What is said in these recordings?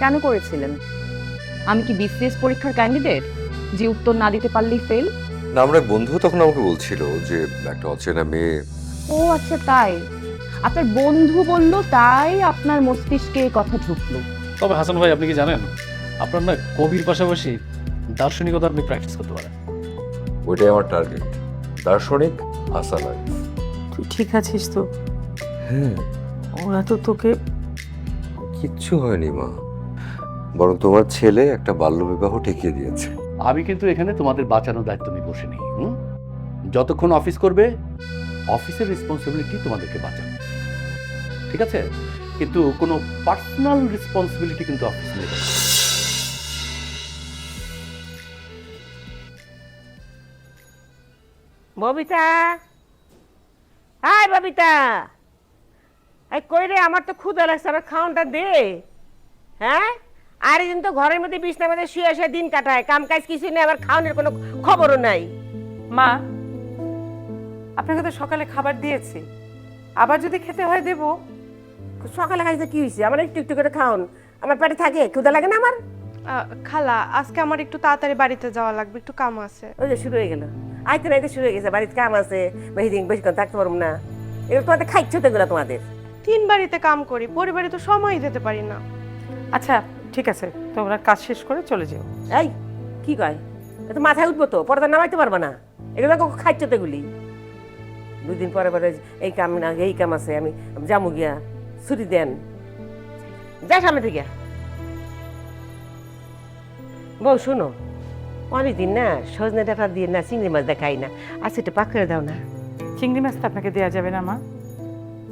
কেন করেছিলেন? আমি কি বিসিএস পরীক্ষার ক্যান্ডিডেট যে উত্তর না দিতে পারলেই ফেল? না, আমরা এক বন্ধু তখন আমাকে বলছিল যে একটা অচেনা মেয়ে। ও আচ্ছা, তাই? আপনার বন্ধু বলল তাই আপনার মস্তিষ্কে এই কথা ঢুকলো? তবে হাসান ভাই, আপনি কি জানেন আপনার না কবির পাশাপাশি দার্শনিকতা আপনি প্র্যাকটিস করতে পারেন। ওইটাই আমার টার্গেট, দার্শনিক হাসান আরিফ। তুই ঠিক আছিস তো? হ্যাঁ, ওরা তো তোকে... কিচ্ছু হয়নি মা, বরং তোমার ছেলে একটা বাল্যবিবাহ ঠেকিয়ে দিয়েছে। আমি কিন্তু এখানে তোমাদের বাঁচানোর দায়িত্ব নিয়ে বসে নেই। যতক্ষণ অফিস করবে, অফিসের রেসপন্সিবিলিটি তোমাদেরকে বাঁচানো, ঠিক আছে? কিন্তু কোনো পার্সোনাল রেসপন্সিবিলিটি কিন্তু অফিস নেবে না। ববিতা, হাই ববিতা, এই কই রে? আমার তো ক্ষুধা লাগছে, আমার খাওয়ানটা দে। হ্যাঁ, আর দিন তো ঘরের মধ্যে বিছনার মধ্যে শুয়ে শুয়ে দিন কাটায়, কাম কাজ কিছু নেই, আবার খাওয়ানোর কোনো খবরও নাই। মা, আপনাকে তো সকালে খাবার দিয়েছি, আবার যদি খেতে হয় দেব। সকালে খাইছে কি হয়েছে? আমার একটু একটু করে খাওন, আমার পেটে থাকে, ক্ষুধা লাগে না আমার? খালা, আজকে আমার একটু তাড়াতাড়ি বাড়িতে যাওয়া লাগবে, একটু কাম আছে। ওই যে শুরু হয়ে গেল, আইতে নাইতে শুরু হয়ে গেছে, বাড়িতে কাম আছে, বেশিদিন বেশিক্ষণ থাকতে পারবো না। এগুলো তোমাদের খাইছো তো, এগুলো তোমাদের। 3 বাড়িতে কাম করি, পরিবারে তো সময় দিতে পারি না। আচ্ছা ঠিক আছে, তোমরা কাজ শেষ করে চলে যাও। এই কি কয়? তো মাথায় উঠবো তো, পর্দা নামাইতে পারবো না। এগুলো খাইছো তো এগুলি। 2 দিন পরে পরে এই কাম না, এই কাম আছে, আমি জামু গিয়া, ছুটি দেন, যা সামনে থেকে। বউ শোনো, অনেকদিন না সজনে ডাটা দিয়ে না চিংড়ি মাছ দেখাই না, আচ্ছা একটু পাক করে দাও না। চিংড়ি মাছটা আপনাকে দেওয়া যাবে না মা,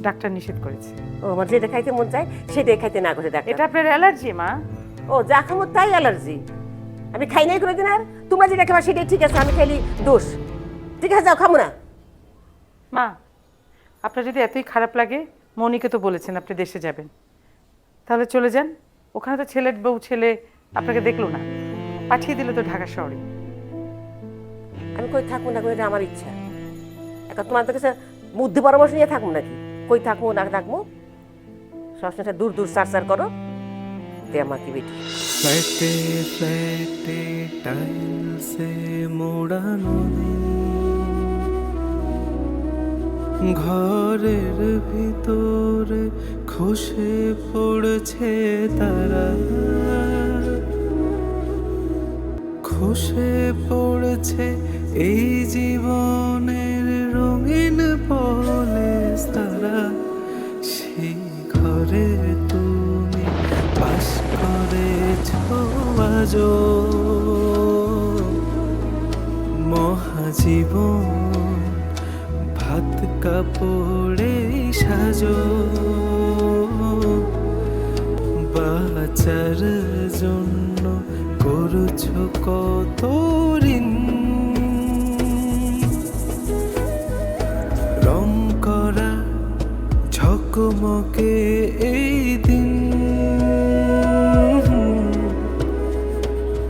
ডাক্তার নিষেধ করেছে। ও, আমার যেটা খাইতে মন চায় সেটাই খাইতে না করে দেখ। এটা আপনার অ্যালার্জি মা। ও, যা খাবো তাই অ্যালার্জি? আমি খাই নাই কোনোদিন। আর তোমরা যেটা খাবা সেটাই ঠিক আছে, আমি খাইলি দোষ? ঠিক আছে, যাও, খাবো না। মা, আপনার যদি এতই খারাপ লাগে, মনিকে তো বলেছেন আপনি দেশে যাবেন, তাহলে চলে যান। ওখানে তো ছেলের বউ ছেলে আপনাকে দেখলো না, পাঠিয়ে দিল তো ঢাকা শহরে। আমি কই থাকবো না, এটা আমার ইচ্ছা। এখন তোমাদের কাছে বুদ্ধি পরামর্শ নিয়ে থাকবো নাকি? কই থাকবো না থাকবো, সবসময় দূর দূর সার সার করো। দে আমাকে বেটি। ফ্ল্যাটে ফ্ল্যাটে টাইলসে মোড়ানো ঘরের ভিতরে খসে পড়ছে তারা, খসে পড়ছে এই জীবনের রঙিন পলেস তারা। সেই ঘরে তুমি বাস করেছ আজো, মহাজীবন ভাত কাপড়ে সাজো, বাঁচার জন্য করছো কত ঋণ, রং করা ঝকমকে এই দিন,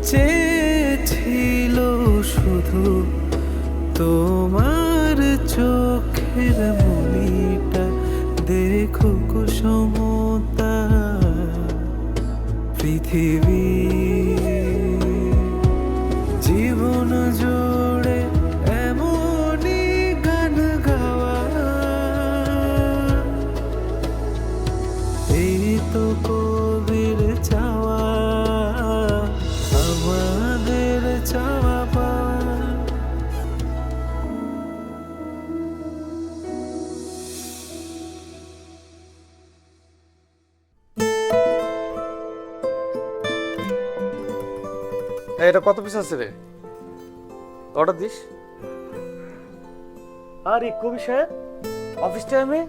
চেয়েছিল শুধু তোমার চোখের মনিটা দেখো কুসমতা পৃথিবী, জীবন জুড়ে এমনই গান গাওয়া, এই তো কবির চাওয়া, আমাদের চাওয়া পাওয়া। এটা কত পিস আছে রে? Order this. আরে কবি সাহেব, অফিস টাইমে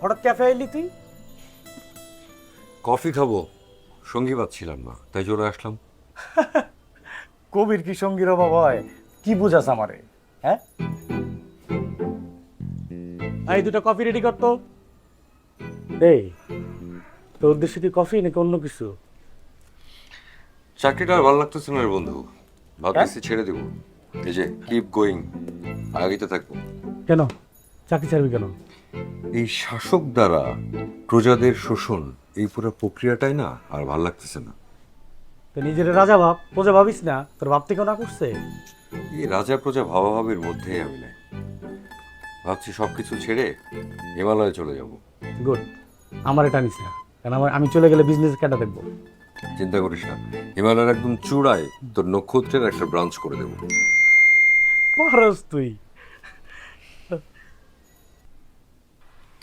হঠাৎ ক্যাফে এলি তুই? কফি খাবো, সঙ্গী পাচ্ছিলাম না, তাই চলে আসলাম। কবির কি সঙ্গীর অভাব হয়? কি বুঝাস আমারে? হ্যাঁ, এই 2টা কফি রেডি করতো। এই তোর উদ্দেশ্য কি কফি নাকি অন্য কিছু? চাকরিটা আর ভালো লাগতেছে না রে বন্ধু, ভাবতেছি ছেড়ে দেবো। এই যে কিপ গোয়িং, আগাইতে থাকবো। কেন চাকরি ছাড়বি কেন? এই শাসক দ্বারা প্রজাদের শোষণ, এই পুরো প্রক্রিয়াটাই না আর ভাল লাগতেছে না। তো নিজের রাজা ভাব, প্রজা ভাবিস না, তোর ভাব থেকেও না করছে। এই রাজা প্রজা ভাবাভাবির মধ্যেই আমি নাই, ভাবছি সবকিছু ছেড়ে হিমালয়ে চলে যাব। গুড, আমার এটা নিস না, কারণ আমি চলে গেলে বিজনেস কেটা দেখবো। চিন্তা করিস না, হিমালয়ের একদম চূড়ায় তোর নক্ষত্রের একটা ব্রাঞ্চ করে দেবো। পারস তুই।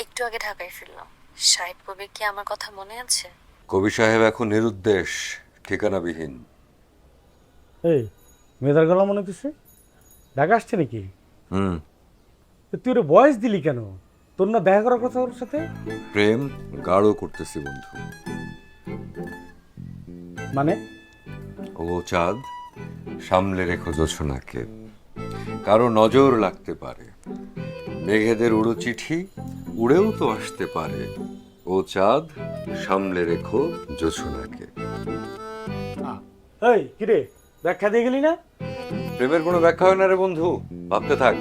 একটু আগে ঢাকায় ফিরলাম। সাহেব কবির কি আমার কথা মনে আছে? কবি সাহেব এখন নিরুদ্দেশ, ঠিকানাবিহীন। এই মেয়েদার গলা মনে হচ্ছে ঢাকা আসছে নাকি? হুম, তো তুই ওর বয়স দিলি কেন? তোর না দেখা করার কথা ওর সাথে? প্রেম গাঢ় করতেছি বন্ধু। মানে ও চাঁদ, সামলে রেখো জোছনাকে, কারো নজর লাগতে পারে, মেঘেদের উড়ো চিঠি উড়েও তো আসতে পারে। ও চাঁদ, সামলে রেখো জোছনাকে। এই কিরে, ব্যাখ্যা দিয়ে গেলি না? প্রেমের কোনো ব্যাখ্যা হয় না রে বন্ধু, ভাবতে থাক।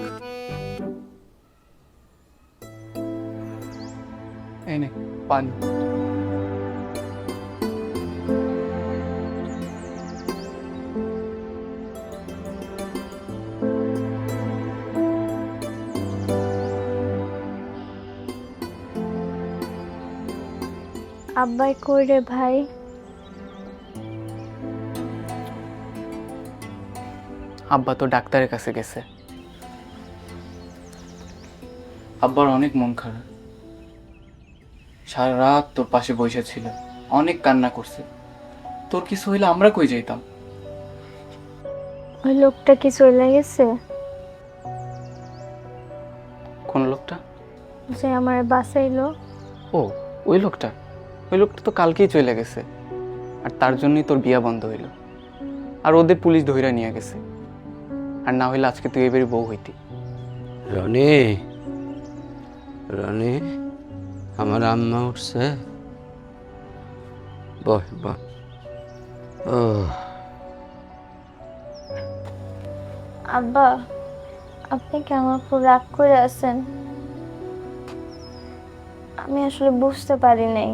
এই নে পানি। আব্বাই কই রে ভাই? আব্বা তো ডাক্তারের কাছে গেছে। আব্বার অনেক মন খারাপ, সারা রাত তোর পাশে বসে ছিল, অনেক কান্না করছে। তোর কিছু হইলে আমরা কই যাইতাম? ওই লোকটা কি চলে গেছে? কোন লোকটা? যে আমার বাঁচাইলো। ও ওই লোকটা তো কালকেই চলে গেছে, আর তার জন্যই তোর বিয়া বন্ধ হইল। আর ওদের পুলিশ ধইরা নিয়ে গেছে, আর না হইলে আজকে তুই এবারে বউ হইতি। রনি, রনি, আমার আম্মা উঠছে। বহ বহ। ও আব্বা, আপনি কি আমার উপর রাগ করে আছেন? আমি আসলে বুঝতে পারি নাই,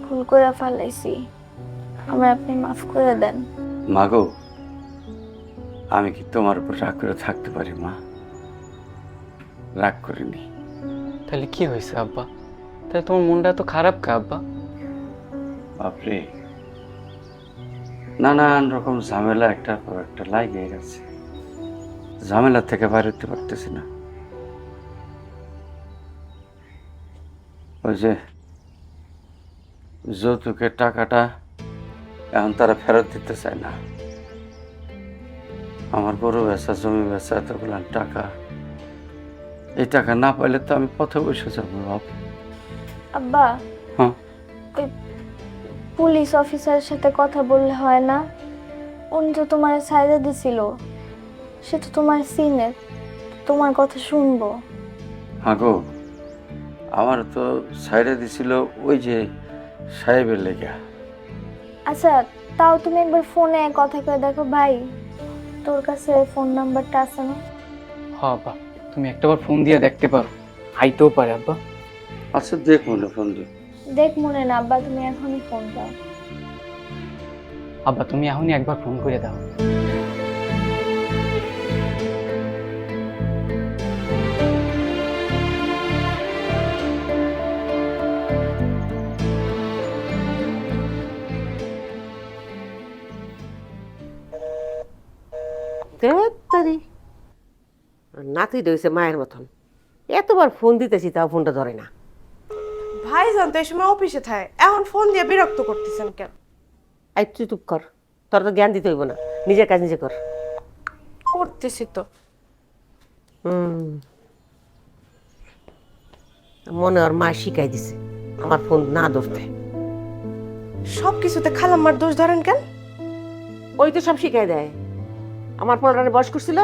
ভুল করে ফেলাইছি, আমার আপনি মাফ করে দেন। মাগো, আমি কি তোমার উপর রাগ করে থাকতে পারি মা? রাগ করিনি। তাহলে কি হয়েছে আব্বা? তাহলে তোমার মনটা তো খারাপ কা আব্বা? বাপরে, নানান রকম ঝামেলা একটার পর একটা লাগিয়ে গেছে, ঝামেলা থেকে বাইরে হতে পারতেছি না। ওই যে যৌতুকের টাকাটা এখন তারা ফেরত দিতে চায় না। আমার বড় বেচা, জমি বেচা, এতগুলো টাকা, এই টাকা না পাইলে তো আমি পথে বসে যাবো বাপ। আব্বা, হ্যাঁ, ওই পুলিশ অফিসারের সাথে কথা বললে হয় না? উনি তো তোমার সাইডে দিছিল, সে তো তোমার সিনে, তোমার কথা শুনবো। হ্যাঁ গো, আমার তো সাইডে দিছিল ওই যে সাহেবের লেগা। আচ্ছা, তাও তুমি একবার ফোনে কথা কয়ে দেখো ভাই, তোর কাছে ফোন নাম্বারটা আছে না? হ্যাঁ আব্বা, তুমি একটাবার ফোন দিয়ে দেখতে পারো, আইতেও পারে আব্বা। আচ্ছা দেখ মনে ফোন দিই। দেখ মনে না আব্বা, তুমি এখনই ফোন দাও। আব্বা তুমি এখনই একবার ফোন করে দাও। তারি নাতি রয়েছে মায়ের মতন, এতবার ফোন দিতেছি তাও ফোনটা ধরে না। ভাইজান তো এই সময় অফিসে থাকে, এখন ফোন দিয়ে বিরক্ত করতেছেন কেন? আই তুই চুপ কর, তোর তো জ্ঞান দিতে হইব না, নিজের কাজ নিজে কর। করতেছি তো। মনে ওর মা শিখাই দিছে আমার ফোন না ধরতে। সব কিছুতে খালাম্মার দোষ ধরেন কেন? ওই তো সব শিখাই দেয়। আমার ফোনটা বয়স করছিল,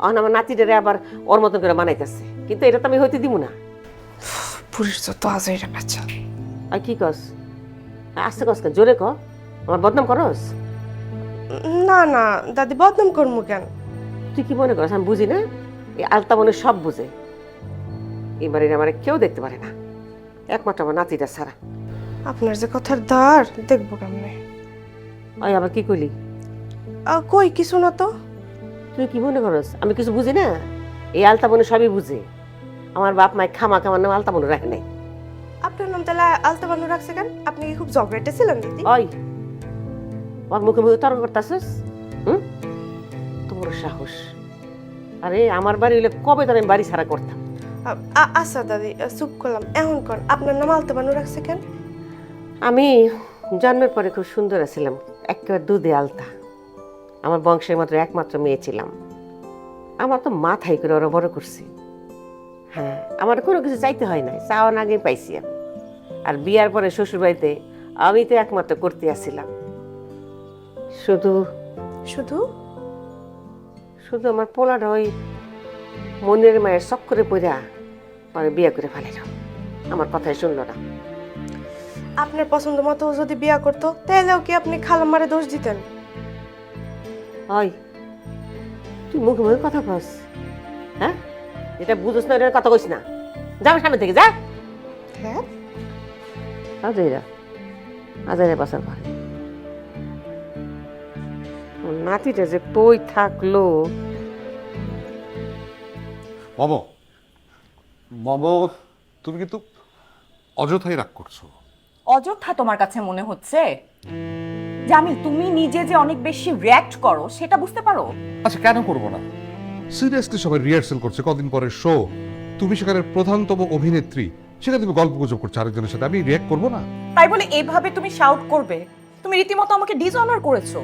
এখন আমার নাতিটারে আবার ওর মতন করে বানাইতেছে, কিন্তু এটা তো আমি হইতে দিব না। পুরুষ যত আজইরা বাচ্চা। আর কি কস? আস্তে কস কেন, জোরে ক, আমার বদনাম করস? না না দাদি, বদনাম করবো কেন? তুই কি মনে করস আমি বুঝি না? এই আলতা মনে সব বুঝে। এবারে আমার কেউ দেখতে পারে না, একমাত্র আমার নাতিটা ছাড়া। আপনার যে কথার ধার দেখবো কেমনে? ওই আবার কি কইলি? কই কিছু না তো। তুই কি মনে করস আমি কিছু বুঝি না? এই আলতা বোনে সবই বুঝে। আমার বাপ মায় খামা খামার নাম আলতা বোনে রাখে নাই। আপনার নাম তাহলে আলতা বানু রাখছে কেন? আপনি কি খুব ঝগড়াটে ছিলেন দিদি? ওই ওর মুখে মুখে তর্ক করতেছিস? তোর সাহস! আরে আমার বাড়ি হলে কবে তোর আমি বাড়ি ছাড়া করতাম। আচ্ছা দাদি, চুপ করলাম। এখন কর, আপনার নাম আলতা বানু রাখছে কেন? আমি জন্মের পরে খুব সুন্দর ছিলাম, একেবারে দুধে আলতা। আমার বংশের মাত্র একমাত্র মেয়ে ছিলাম। আমার তো মাথায় করে ওরা বড় করছি। হ্যাঁ, আমার কোনো কিছু চাইতে হয় নাই, চাওয়ার আগে পাইছি আমি। আর বিয়ার পরে শ্বশুর বাড়িতে আমি তো একমাত্র করতে আসছিলাম। শুধু শুধু শুধু আমার পোলাটা ওই মনের মায়ের চক্করে পড়া পরে বিয়ে করে ফেলে আমার কথাই শুনলো না। আপনার পছন্দ মতো যদি বিয়া করতো তাহলেও কি আপনি খালাম্মারে দোষ দিতেন? ওই তুই মুখে মুখে কথা কস? হ্যাঁ, এটা বুঝোস না, এটা কথা কইস না। যাবে সামনে থেকে, যা। হ্যাঁ, আজাইরা আজাইরা বাসার ঘরে নাতিটা যে কই থাকলো। মামা, মামা তুমি কিন্তু অযথাই রাগ করছো। অযথা তোমার কাছে মনে হচ্ছে? জামিল, তুমি নিজে যে অনেক বেশি রিঅ্যাক্ট করো সেটা বুঝতে পারো? আচ্ছা, কেন করবো না? সিরিয়াসলি সবাই রিহার্সেল করছে, কদিন পরে শো, তুমি সেখানে প্রধানতম অভিনেত্রী, সেখানে তুমি গল্প গুজব করছো আরেকজনের সাথে, আমি রিঅ্যাক্ট করবো না? তাই বলে এভাবে তুমি শাউট করবে? তুমি রীতিমতো আমাকে ডিসঅনার করেছো।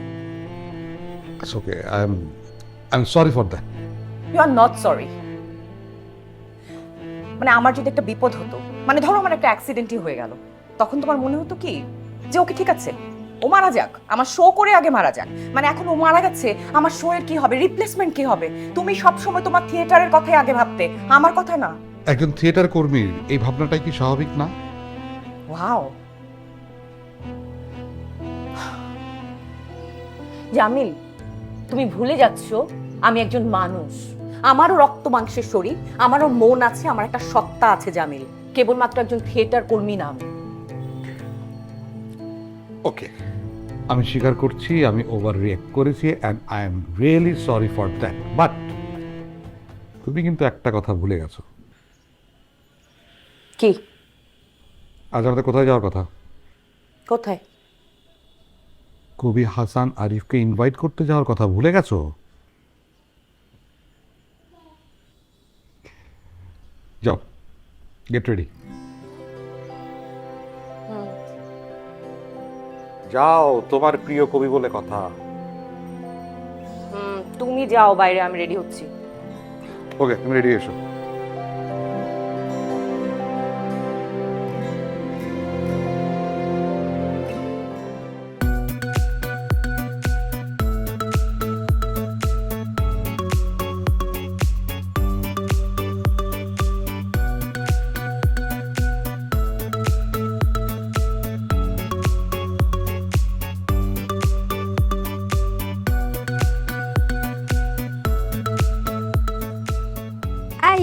আচ্ছা, okay, I am sorry for that. You are not sorry. মানে আমার যদি একটা বিপদ হতো, মানে ধরো আমার একটা অ্যাক্সিডেন্টই হয়ে গেল, তখন তোমার মনে হতো কি যে ওকে ঠিক আছে, ও মারা যাক, আমার শো করে আগে মারা যাক। মানে এখন ও মারা গেছে, আমার শো এর কি হবে, রিপ্লেসমেন্ট কি হবে? তুমি সব সময় তোমার থিয়েটারের কথাই আগে ভাবতে, আমার কথা না। একজন থিয়েটার কর্মীর এই ভাবনাটাই কি স্বাভাবিক না? ওয়াও, জামিল, তুমি ভুলে যাচ্ছ আমি একজন মানুষ। আমারও রক্ত মাংসের শরীর, আমারও মন আছে, আমার একটা সত্তা আছে জামিল। কেবলমাত্র একজন থিয়েটার কর্মী না আমি। ওকে, আমি স্বীকার করছি আমি ওভার রিঅ্যাক্ট করেছি and I am really sorry for that. But তুমি কিন্তু একটা কথা ভুলে গেছো। কি? আজ আমাদের কোথায় যাওয়ার কথা? কোথায়? কবি হাসান আরিফকে ইনভাইট করতে যাওয়ার কথা ভুলে গেছো? যাও, গেট রেডি। যাও, তোমার প্রিয় কবি বলে কথা। তুমি যাও বাইরে, আমি রেডি হচ্ছি। ওকে, তুমি রেডি এসো।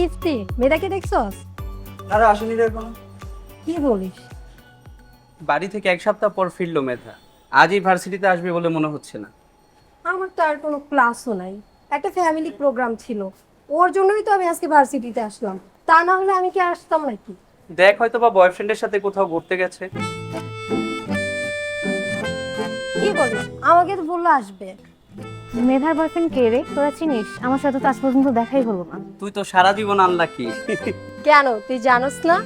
ইফতি, মেয়েটাকে দেখছস? আরে আসেনি রে এখনো। কি বলিস? বাড়ি থেকে এক সপ্তাহ পর ফিরলো মেধা। আজই ভার্সিটিতে আসবে বলে মনে হচ্ছে না। আমার তো আর কোনো ক্লাসও নাই, একটা ফ্যামিলি প্রোগ্রাম ছিল, ওর জন্যই তো আমি আজকে ভার্সিটিতে আসলাম। তা না হলে আমি কি আসতাম নাকি? দেখ, হয়তো বা বয়ফ্রেন্ডের সাথে কোথাও ঘুরতে গেছে। কি বলিস? আমাকে তো বললো আসবে। মেধার বয়ফ্রেন্ড কে রে? তোরা চিনিস? আমার সাথে তো আজ পর্যন্ত দেখাই হলো না। তুই তো সারা জীবন আনলাকি। কেন, তুই জানোস না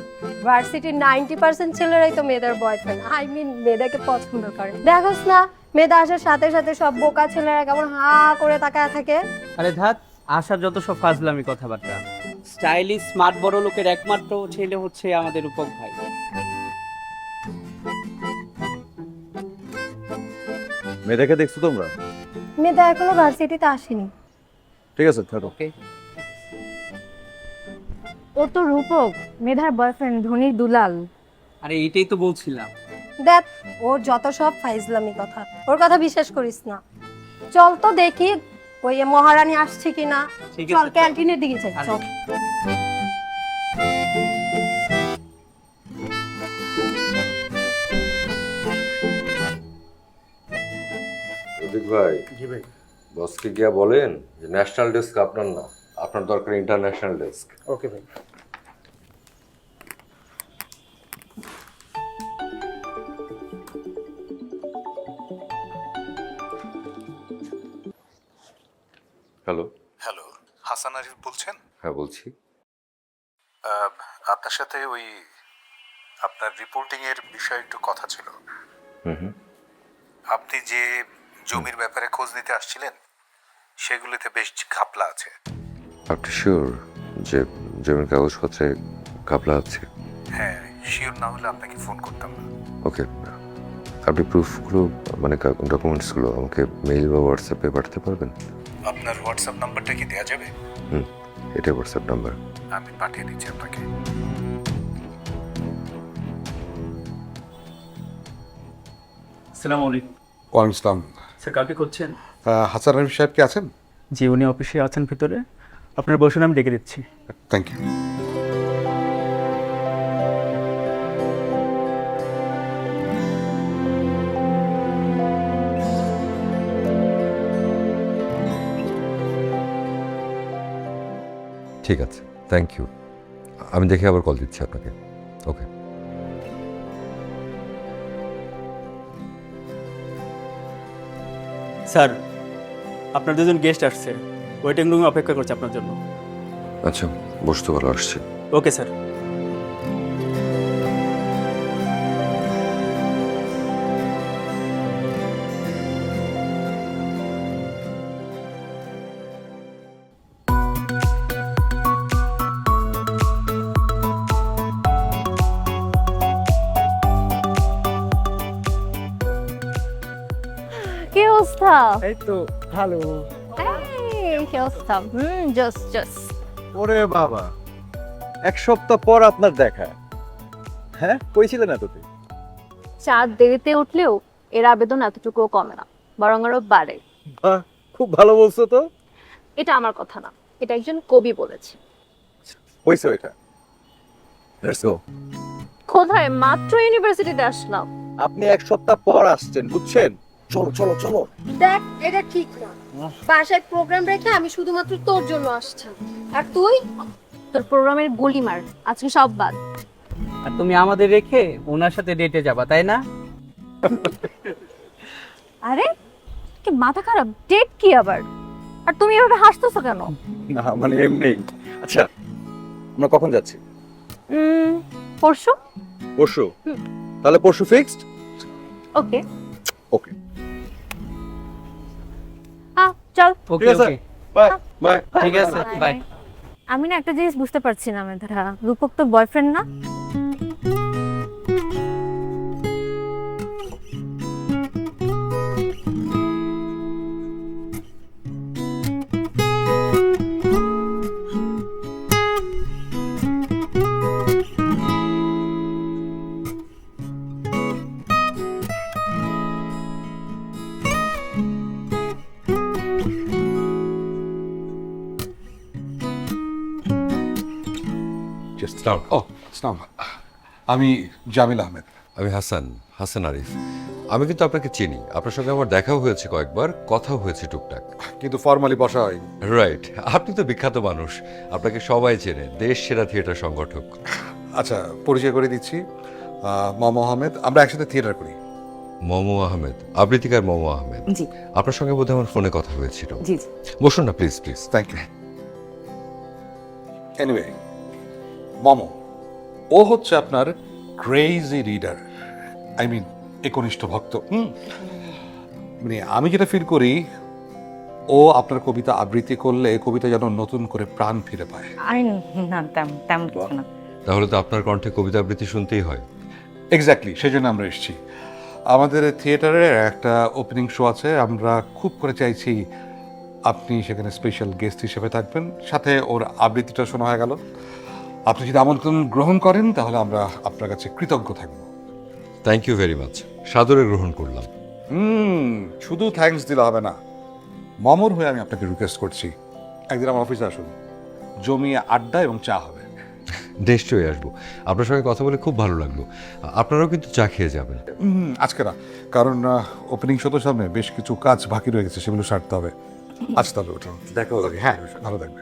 ভার্সিটির 90% ছেলেরাই তো মেয়েদের বয়ফ্রেন্ড, আই মিন মেয়েদেরকে পছন্দ করে। দেখোস না মেয়েদের আসার সাথে সাথে সব বোকা ছেলেরা কেমন হা করে তাকায় থাকে। আরে ধাত, আসার যত সব ফাজলামি কথাবার্তা। স্টাইলিশ স্মার্ট বড় লোকের একমাত্র ছেলে হচ্ছে আমাদের রূপক ভাই। মেয়েটাকে দেখছো তোমরা? মেয়েটা এখনো ভার্সিটিতে আসেনি। ঠিক আছে, থাকো। ওকে, ও তো রূপক, মেধার বয়ফ্রেন্ড, ধনির দুলাল। আরে এইটাই তো বলছিলাম। দেখ, ওর যত সব ফাইজলামি কথা, ওর কথা বিশ্বাস করিস না। চল তো দেখি ওই মহারানী আসছে কিনা। ঠিক চল আছে, ক্যান্টিনের দিকে যাই, আরে। চল। ভাই, জি ভাই। বসকে গিয়া বলেন যে ন্যাশনাল ডেস্ক আপনার না, আপনার দরকার ইন্টারন্যাশনাল ডেস্ক। ওকে ভাই। হ্যালো। হ্যালো, হাসান আরিফ বলছেন? হ্যাঁ বলছি। আপনার সাথে ওই আপনার রিপোর্টিং এর বিষয়ে একটু কথা ছিল। হুম। আপনি যে জমির ব্যাপারে খোঁজ নিতে আসছিলেন সেগুলিতে বেশ ঘাপলা আছে। আপনি শিওর যে জমির কাগজপত্রে ঘাপলা আছে? হ্যাঁ, শিওর না হলে আপনাকে ফোন করতাম না। ওকে, আপনি প্রুফগুলো মানে ডকুমেন্টসগুলো আমাকে মেইল বা হোয়াটসঅ্যাপে পাঠাতে পারবেন? আপনার হোয়াটসঅ্যাপ নাম্বারটা কি দেওয়া যাবে? এটাই হোয়াটসঅ্যাপ নাম্বার। আমি পাঠিয়ে দিচ্ছি আপনাকে। আসসালামু আলাইকুম। ওয়ালাইকুম আসসালাম। স্যার কাকে করছেন? হাসান আরিফ সাহেব কি আছেন? জি, উনি অফিসে আছেন ভিতরে। আপনার বসুন, আমি ডেকে দিচ্ছি। Thank you. ঠিক আছে, থ্যাংক ইউ। আমি দেখে আবার কল দিচ্ছি আপনাকে। ওকে। স্যার, আপনার দুজন গেস্ট আসছে, ওয়েটিং রুমে অপেক্ষা করছে আপনার জন্য। আচ্ছা, বসতে ভালো আসছে। Okay sir. কি অবস্থা? এই তো ভালো। এই কি অবস্থা? জাস্ট ওরে বাবা, এক সপ্তাহ পর আপনার দেখা। হ্যাঁ, কইছিলেন এতদিন? চাঁদ দেরিতে উঠলেও এর আবেদন এতটুকুও কমে না, বরং আরো বাড়ে। বাহ, খুব ভালো বলছো তো। এটা আমার কথা না, এটা একজন কবি বলেছে। হইছে এটা। Let's go. কোথায়? মাত্র ইউনিভার্সিটিতে আসলাম। আপনি এক সপ্তাহ পর আসছেন, বুঝছেন? চলো চলো চলো। দেখ, এটা ঠিক না। বাসায় প্রোগ্রাম রেখে আমি শুধুমাত্র তোর জন্য আসছি, আর তুই তোর প্রোগ্রামের গুলি মার, আজকে সব বাদ। আর তুমি আমাদের রেখে ওনার সাথে ডেটে যাবা, তাই না? আরে কি মাথা খারাপ? ডেট কি আবার? আর তুমি এভাবে হাসতেছো কেন? না মানে এমনি। আচ্ছা, আমরা কখন যাচ্ছি? পরশু। পরশু? তাহলে পরশু ফিক্সড? ওকে ওকে। চল। ওকে ওকে, বাই বাই। ঠিক আছে, বাই। আমি না একটা জিনিস বুঝতে পারছি না মেধারা, রূপক তোর বয়ফ্রেন্ড না? আমি জামিল আহমেদ। আমি হাসান আরিফ। আমি কিন্তু আপনাকে চিনি, আপনার সঙ্গে আমার দেখাও হয়েছে কয়েকবার, কথাও হয়েছে টুকটাক, কিন্তু ফর্মালি বসা হয়নি। রাইট। আপনি তো বিখ্যাত মানুষ, আপনাকে সবাই চেনে, দেশ সেরা থিয়েটার সংগঠক। আচ্ছা, পরিচয় করে দিচ্ছি, মম আহমেদ। আমরা একসাথে থিয়েটার করি। মমো আহমেদ, আবৃত্তিকার মমো আহমেদ। জি আপনার সঙ্গে বোধহয় আমার ফোনে কথা হয়েছিল। জি জি। বসুন না please please. Thank you. Anyway, mom ও হচ্ছে আপনার ক্রেজি রিডার, আই মিন একনিষ্ঠ ভক্ত। মানে আমি যেটা ফিল করি, ও আপনার কবিতা আবৃত্তি করলে কবিতা যেন নতুন করে প্রাণ ফিরে পায়। আরে না, তেমন কিছু না। তাহলে তো আপনার কণ্ঠে কবিতা আবৃত্তি শুনতেই হয়। এক্স্যাক্টলি, সেই জন্য আমরা এসেছি। আমাদের থিয়েটারের একটা ওপেনিং শো আছে, আমরা খুব করে চাইছি আপনি সেখানে স্পেশাল গেস্ট হিসেবে থাকবেন, সাথে ওর আবৃত্তিটা শোনা হয়ে গেল। আপনি যদি আমন্ত্রণ গ্রহণ করেন তাহলে আমরা আপনার কাছে কৃতজ্ঞ থাকব। থ্যাংক ইউ ভেরি মাচ, সাদরে গ্রহণ করলাম। শুধু থ্যাঙ্কস দিলে হবে না, মমর হয়ে আমি আপনাকে রিকোয়েস্ট করছি, একদিন আমার অফিসে আসুন, জমিয়ে আড্ডা এবং চা হবে। নিশ্চয়ই আসবো। আপনার সঙ্গে কথা বলে খুব ভালো লাগলো। আপনারাও কিন্তু চা খেয়ে যাবেন। আজকে না, কারণ ওপেনিং শো তো সামনে, বেশ কিছু কাজ বাকি রয়ে গেছে, সেগুলো সারতে হবে। আজ তাহলে ওঠো, দেখা হবে। হ্যাঁ, ভালো থাকবে।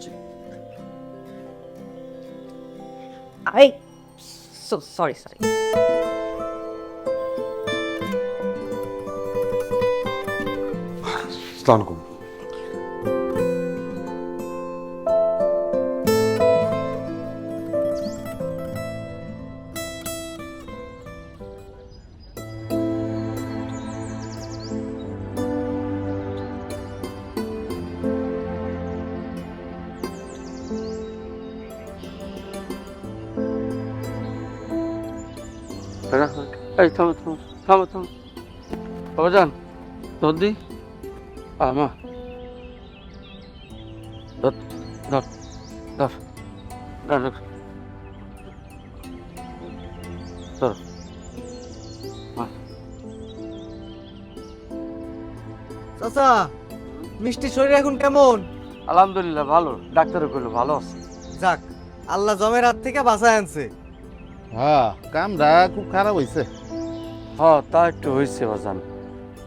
এই সরি সরি আসসালামু আলাইকুম। এই থামো থামো থামো থামো, বাবাজান ধর দি, মা ধর ধর ধর ধর ধর। চাচা, মিষ্টি শরীর এখন কেমন? আলহামদুলিল্লাহ ভালো, ডাক্তারে কইলো ভালো আছে। যাক, আল্লাহ জমের হাত থেকে বাঁচায় আনছে। হ্যাঁ, কামটা খুব খারাপ হয়েছে। হ্যাঁ তা একটু হয়েছে বাজান,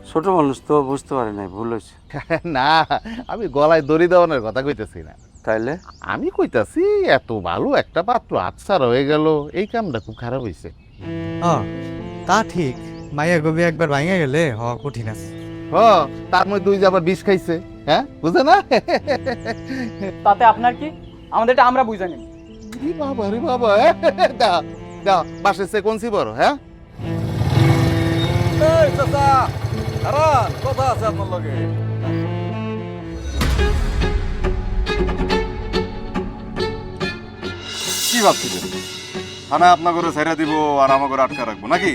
ছোট মানুষ তো বুঝতে পারে নাই, ভুল হয়েছে। না, আমি গলায় দড়ি দেওয়ানোর কথা কইতেছি না। তাইলে আমি কইতাছি এত ভালো একটা পাত্র আচ্ছা রয়ে গেল, এই কামটা খুব খারাপ হয়েছে। হ্যাঁ, তা ঠিক। মাইয়া গবি একবার ভাঙে গেলে হওয়া কঠিন আছে। তার মধ্যে দুই যাবার বিষ খাইছে, হ্যাঁ বুঝে না? তাতে আপনার কি? আমাদেরটা আমরা বুঝে নিই। বাবা রে বাবা, দাও দাও, বাসের সে কোনসি বড়, হ্যাঁ? এই চাচা, দাঁড়ান, কথা আছে আপনার লগে। কি ভাবছিলেন থানায় আপনার করে ছেড়ে দিব আর আমার করে আটকা রাখবো নাকি?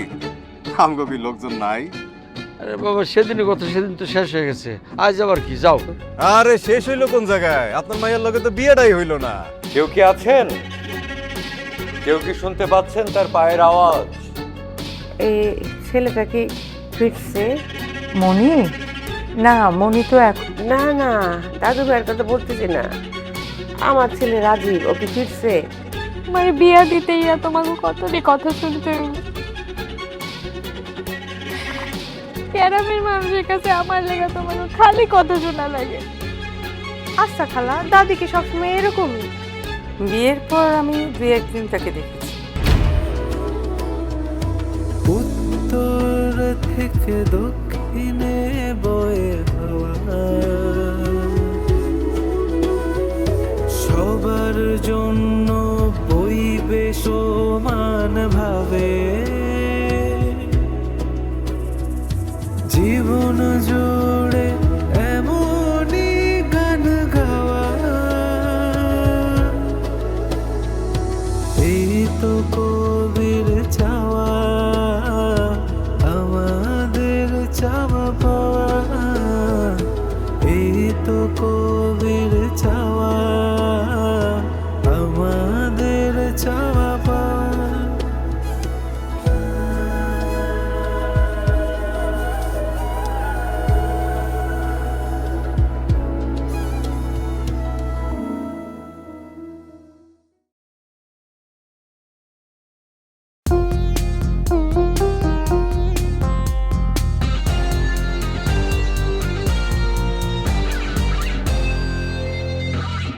আমগো কি লোকজন নাই? আরে বাবা, সেদিনই কথা, সেদিন তো শেষ হয়ে গেছে, আজ আবার কি? যাও। আরে শেষ হইলো কোন জায়গায়? আপনার মাইয়ার লগে তো বিয়েটাই হইলো না। কেউ কি আছেন? কেউ কি শুনতে পাচ্ছেন তার পায়ের আওয়াজ? এই ছেলেটা কি ফিরছে? মনি? না, মনি তো এখন না না, দাদু ভাইয়ের কথা বলতেছি না, আমার ছেলে রাজীব, ও কি ফিরছে? আমার বিয়া দিতে ইয়া তোমাকে কতটি কথা শুনতে হইল। গ্রামের মানুষের কাছে আমার লেগে তোমাকে খালি কথা শোনা লাগে। আচ্ছা খালা, দাদি কি সবসময় এরকমই? বিয়ের পর আমি দুই একদিন তাকে দেখেছি। উত্তর থেকে দক্ষিণে বয়ে হাওয়া, সবার জন্য বইবে সমান ভাবে।